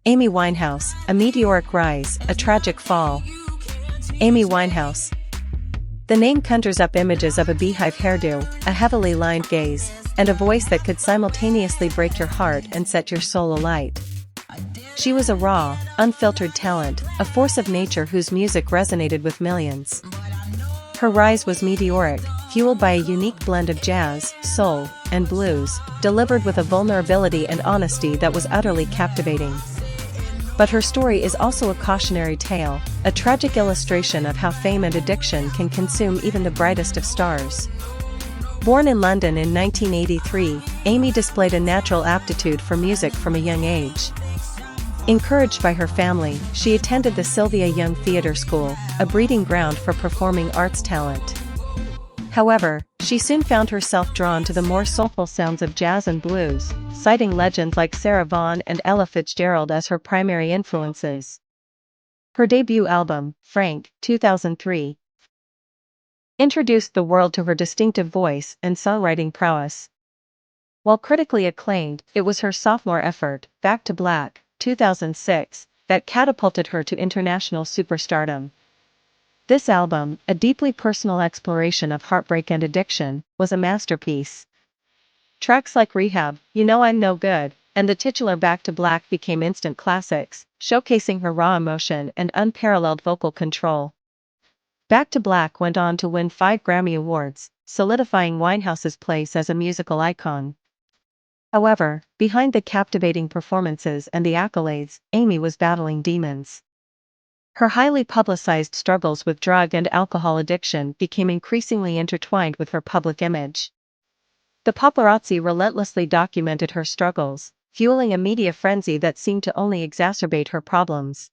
Amy Winehouse, a meteoric rise, a tragic fall. Amy Winehouse. The name conjures up images of a beehive hairdo, a heavily lined gaze, and a voice that could simultaneously break your heart and set your soul alight. She was a raw, unfiltered talent, a force of nature whose music resonated with millions. Her rise was meteoric, fueled by a unique blend of jazz, soul, and blues, delivered with a vulnerability and honesty that was utterly captivating. But her story is also a cautionary tale, a tragic illustration of how fame and addiction can consume even the brightest of stars. Born in London in 1983, Amy displayed a natural aptitude for music from a young age. Encouraged by her family, she attended the Sylvia Young Theatre School, a breeding ground for performing arts talent. However, she soon found herself drawn to the more soulful sounds of jazz and blues, citing legends like Sarah Vaughan and Ella Fitzgerald as her primary influences. Her debut album, Frank, 2003, introduced the world to her distinctive voice and songwriting prowess. While critically acclaimed, it was her sophomore effort, Back to Black, 2006, that catapulted her to international superstardom. This album, a deeply personal exploration of heartbreak and addiction, was a masterpiece. Tracks like Rehab, You Know I'm No Good, and the titular Back to Black became instant classics, showcasing her raw emotion and unparalleled vocal control. Back to Black went on to win 5 Grammy Awards, solidifying Winehouse's place as a musical icon. However, behind the captivating performances and the accolades, Amy was battling demons. Her highly publicized struggles with drug and alcohol addiction became increasingly intertwined with her public image. The paparazzi relentlessly documented her struggles, fueling a media frenzy that seemed to only exacerbate her problems.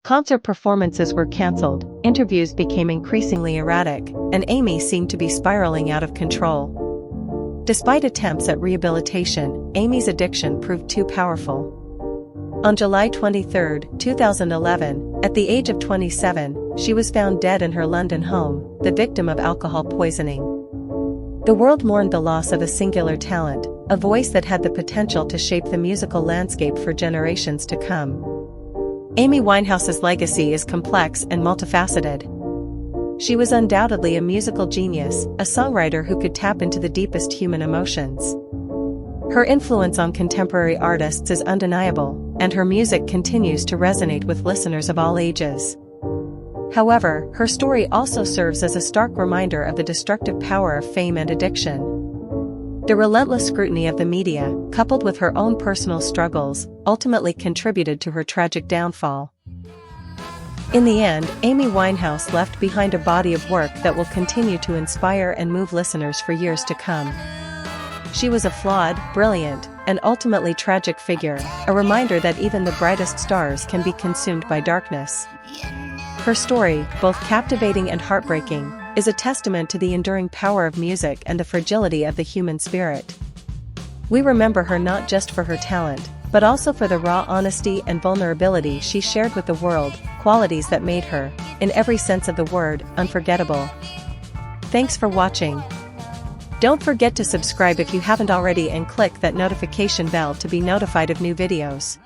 Concert performances were cancelled, interviews became increasingly erratic, and Amy seemed to be spiraling out of control. Despite attempts at rehabilitation, Amy's addiction proved too powerful. On July 23, 2011, at the age of 27, she was found dead in her London home, the victim of alcohol poisoning. The world mourned the loss of a singular talent, a voice that had the potential to shape the musical landscape for generations to come. Amy Winehouse's legacy is complex and multifaceted. She was undoubtedly a musical genius, a songwriter who could tap into the deepest human emotions. Her influence on contemporary artists is undeniable, and her music continues to resonate with listeners of all ages. However, her story also serves as a stark reminder of the destructive power of fame and addiction. The relentless scrutiny of the media, coupled with her own personal struggles, ultimately contributed to her tragic downfall. In the end, Amy Winehouse left behind a body of work that will continue to inspire and move listeners for years to come. She was a flawed, brilliant, and ultimately tragic figure, a reminder that even the brightest stars can be consumed by darkness. Her story, both captivating and heartbreaking, is a testament to the enduring power of music and the fragility of the human spirit. We remember her not just for her talent, but also for the raw honesty and vulnerability she shared with the world, qualities that made her, in every sense of the word, unforgettable. Thanks for watching. Don't forget to subscribe if you haven't already and click that notification bell to be notified of new videos.